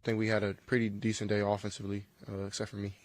think we had a pretty decent day offensively, except for me.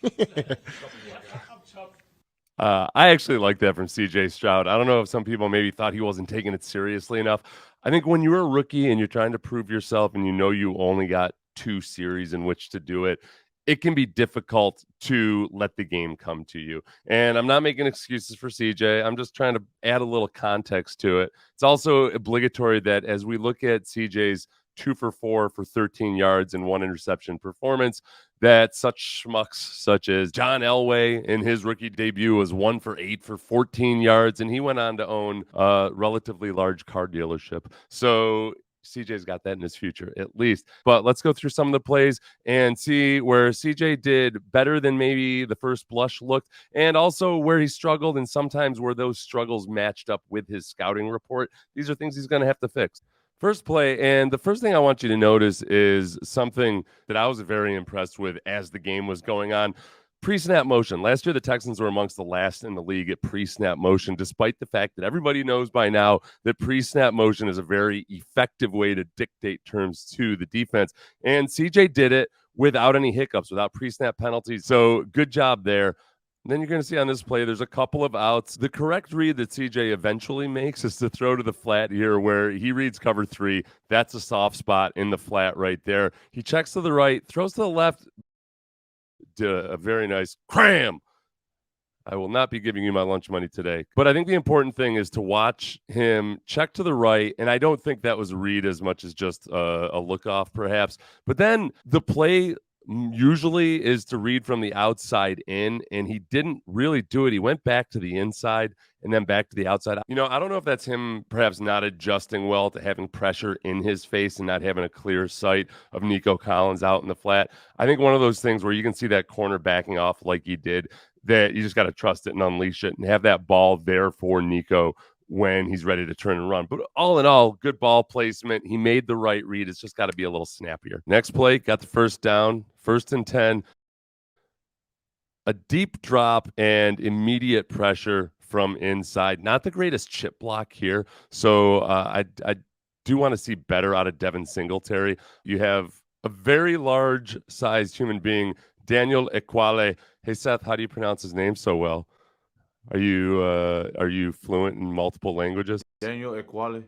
I actually like that from CJ Stroud. I don't know if some people maybe thought he wasn't taking it seriously enough. I think when you're a rookie and you're trying to prove yourself and you know you only got 2 series in which to do it, it can be difficult to let the game come to you. And I'm not making excuses for CJ. I'm just trying to add a little context to it. It's also obligatory that as we look at CJ's 2 for 4 for 13 yards and 1 interception performance, that such schmucks such as John Elway in his rookie debut was 1 for 8 for 14 yards, and he went on to own a relatively large car dealership. So CJ's got that in his future, at least. But let's go through some of the plays and see where CJ did better than maybe the first blush looked, and also where he struggled, and sometimes where those struggles matched up with his scouting report. These are things he's going to have to fix. First play, and the first thing I want you to notice is something that I was very impressed with as the game was going on. Pre-snap motion. Last year, the Texans were amongst the last in the league at pre-snap motion, despite the fact that everybody knows by now that pre-snap motion is a very effective way to dictate terms to the defense. And CJ did it without any hiccups, without pre-snap penalties. So good job there. And then you're going to see on this play, there's a couple of outs. The correct read that CJ eventually makes is to throw to the flat here where he reads cover 3. That's a soft spot in the flat right there. He checks to the right, throws to the left. A very nice cram. I will not be giving you my lunch money today. But I think the important thing is to watch him check to the right. And I don't think that was a read as much as just a look off, perhaps. But then the play usually is to read from the outside in, and he didn't really do it. He went back to the inside and then back to the outside. I don't know if that's him perhaps not adjusting well to having pressure in his face and not having a clear sight of Nico Collins out in the flat. I think one of those things where you can see that corner backing off like he did, that you just got to trust it and unleash it and have that ball there for Nico when he's ready to turn and run. But all in all, good ball placement. He made the right read. It's just got to be a little snappier. Next play, got the first down, 1st and 10. A deep drop and immediate pressure from inside. Not the greatest chip block here. So I do want to see better out of Devin Singletary. You have a very large-sized human being, Daniel Equale. Hey, Seth, how do you pronounce his name so well? Are you fluent in multiple languages? Daniel Equale.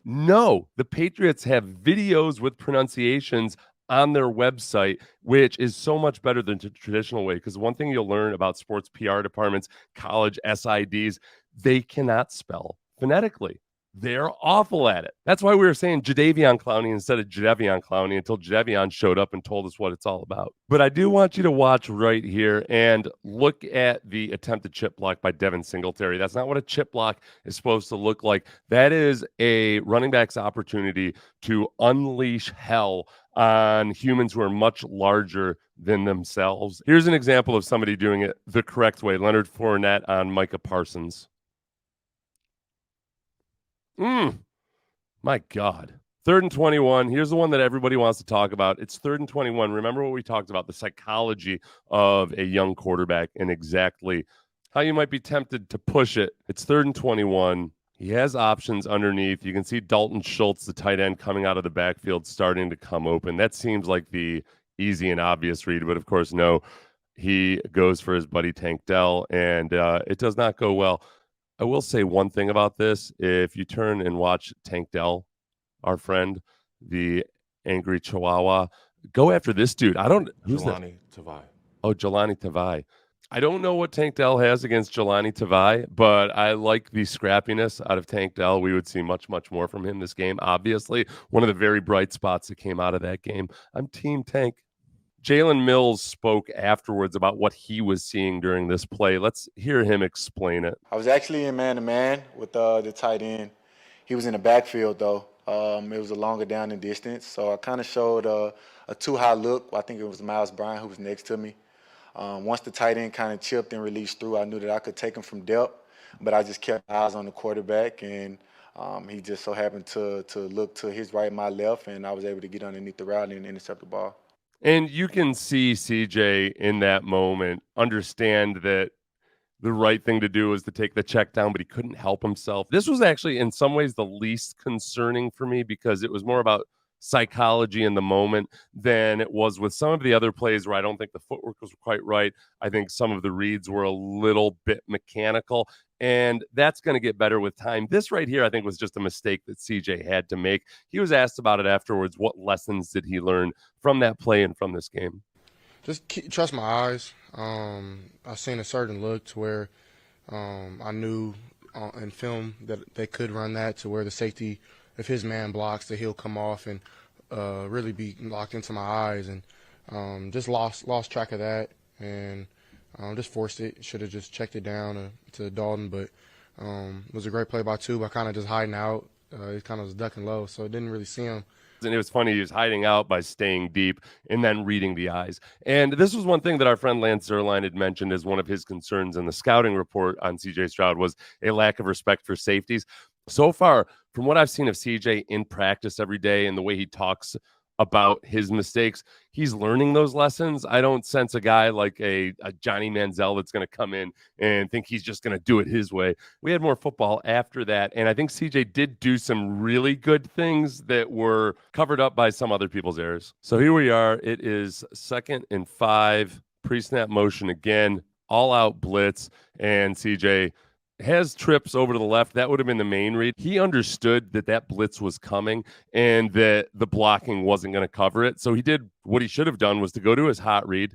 No, the Patriots have videos with pronunciations on their website, which is so much better than the traditional way. Because one thing you'll learn about sports PR departments, college SIDs, they cannot spell phonetically. They're awful at it. That's why we were saying Jadeveon Clowney instead of Jadeveon Clowney until Jadeveon showed up and told us what it's all about. But I do want you to watch right here and look at the attempted chip block by Devin Singletary. That's not what a chip block is supposed to look like. That is a running back's opportunity to unleash hell on humans who are much larger than themselves. Here's an example of somebody doing it the correct way. Leonard Fournette on Micah Parsons. My God. 3rd and 21. Here's the one that everybody wants to talk about. It's 3rd and 21. Remember what we talked about, the psychology of a young quarterback and exactly how you might be tempted to push it. It's 3rd and 21. He has options underneath. You can see Dalton Schultz, the tight end, coming out of the backfield, starting to come open. That seems like the easy and obvious read, but of course, no. He goes for his buddy Tank Dell, and it does not go well. I will say one thing about this. If you turn and watch Tank Dell, our friend, the angry Chihuahua, go after this dude. Who's Jelani Tavai. Oh, Jelani Tavai. I don't know what Tank Dell has against Jelani Tavai, but I like the scrappiness out of Tank Dell. We would see much, much more from him this game. Obviously, one of the very bright spots that came out of that game. I'm Team Tank. Jalen Mills spoke afterwards about what he was seeing during this play. Let's hear him explain it. I was actually in man-to-man with the tight end. He was in the backfield, though. It was a longer down and distance, so I kind of showed a too-high look. I think it was Miles Bryant who was next to me. Once the tight end kind of chipped and released through, I knew that I could take him from depth, but I just kept eyes on the quarterback, and he just so happened to look to his right, my left, and I was able to get underneath the route and intercept the ball. And you can see CJ in that moment understand that the right thing to do was to take the check down, but he couldn't help himself. This was actually in some ways the least concerning for me because it was more about psychology in the moment than it was with some of the other plays where I don't think the footwork was quite right. I think some of the reads were a little bit mechanical, and that's going to get better with time. This right here, I think, was just a mistake that CJ had to make. He was asked about it afterwards. What lessons did he learn from that play and from this game? Just trust my eyes. I seen a certain look to where I knew in film that they could run that to where the safety, if his man blocks, that he'll come off and really be locked into my eyes, and just lost track of that and just forced it. Should have just checked it down to Dalton, but it was a great play by two by kind of just hiding out. He kind of was ducking low, so I didn't really see him. And it was funny, he was hiding out by staying deep and then reading the eyes. And this was one thing that our friend Lance Zierlein had mentioned as one of his concerns in the scouting report on CJ Stroud was a lack of respect for safeties. So far, from what I've seen of CJ in practice every day and the way he talks about his mistakes, he's learning those lessons. I don't sense a guy like a Johnny Manziel that's going to come in and think he's just going to do it his way. We had more football after that, and I think CJ did do some really good things that were covered up by some other people's errors. So here we are. It is 2nd and 5, pre-snap motion again, all-out blitz, and CJ has trips over to the left. That would have been the main read. He understood that that blitz was coming and that the blocking wasn't going to cover it. So he did what he should have done, was to go to his hot read,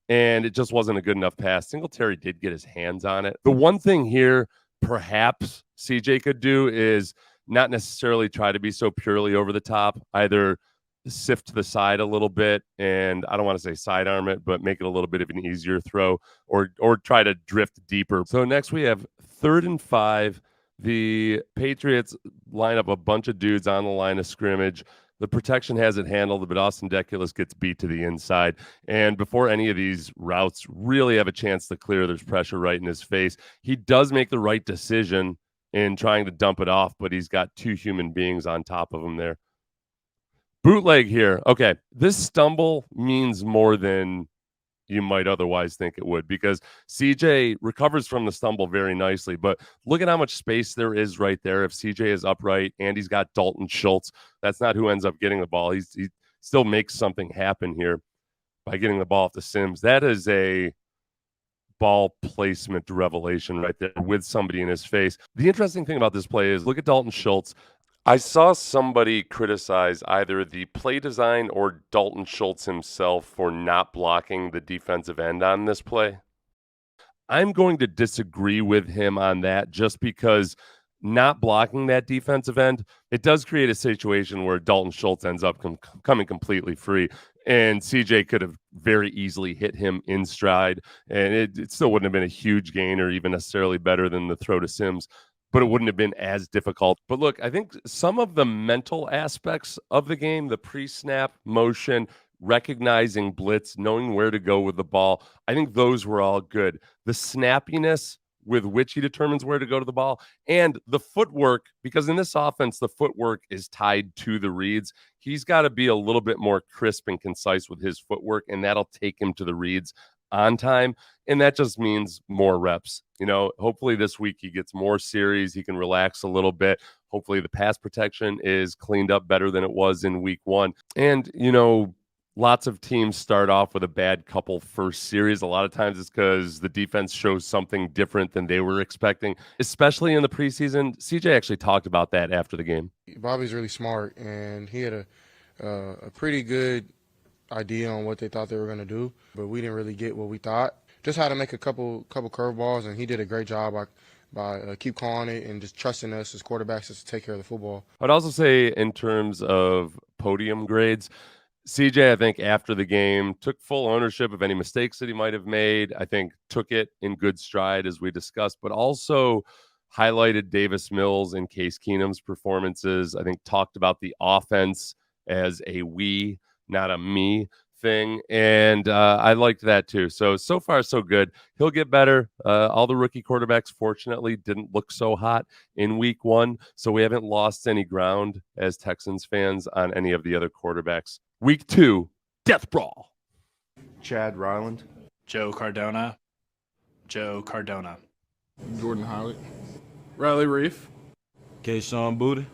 and it just wasn't a good enough pass. Singletary did get his hands on it. The one thing here perhaps CJ could do is not necessarily try to be so purely over the top, either sift to the side a little bit, and I don't want to say sidearm it, but make it a little bit of an easier throw, or try to drift deeper. So next we have 3rd and 5. The Patriots line up a bunch of dudes on the line of scrimmage. The protection has it handled, but Austin Deculus gets beat to the inside. And before any of these routes really have a chance to clear, there's pressure right in his face. He does make the right decision in trying to dump it off, but he's got two human beings on top of him there. Bootleg here. Okay, this stumble means more than you might otherwise think it would, because CJ recovers from the stumble very nicely, but look at how much space there is right there. If CJ is upright and he's got Dalton Schultz, that's not who ends up getting the ball. He still makes something happen here by getting the ball off to Sims. That is a ball placement revelation right there with somebody in his face. The interesting thing about this play is look at Dalton Schultz. I saw somebody criticize either the play design or Dalton Schultz himself for not blocking the defensive end on this play. I'm going to disagree with him on that, just because not blocking that defensive end, it does create a situation where Dalton Schultz ends up coming completely free, and CJ could have very easily hit him in stride, and it still wouldn't have been a huge gain or even necessarily better than the throw to Sims, but it wouldn't have been as difficult. But look, I think some of the mental aspects of the game, the pre-snap motion, recognizing blitz, knowing where to go with the ball, I think those were all good. The snappiness with which he determines where to go to the ball, and the footwork, because in this offense, the footwork is tied to the reads. He's got to be a little bit more crisp and concise with his footwork, and that'll take him to the reads on time, and that just means more reps. You know, hopefully this week he gets more series, he can relax a little bit. Hopefully the pass protection is cleaned up better than it was in week 1. And, you know, lots of teams start off with a bad couple first series. A lot of times it's because the defense shows something different than they were expecting, especially in the preseason. CJ actually talked about that after the game. Bobby's really smart, and he had a pretty good idea on what they thought they were going to do, but we didn't really get what we thought. Just had to make a couple curveballs, and he did a great job by keep calling it and just trusting us as quarterbacks just to take care of the football. I'd also say in terms of podium grades, CJ, I think after the game, took full ownership of any mistakes that he might have made. I think took it in good stride, as we discussed, but also highlighted Davis Mills and Case Keenum's performances. I think talked about the offense as a we, not a me thing, and I liked that too. So far so good. He'll get better. All the rookie quarterbacks fortunately didn't look so hot in week 1, so we haven't lost any ground as Texans fans on any of the other quarterbacks. Week 2, death brawl. Chad Ryland, Joe Cardona. Jordan Howlett, Riley Reef, Kayshawn Booty.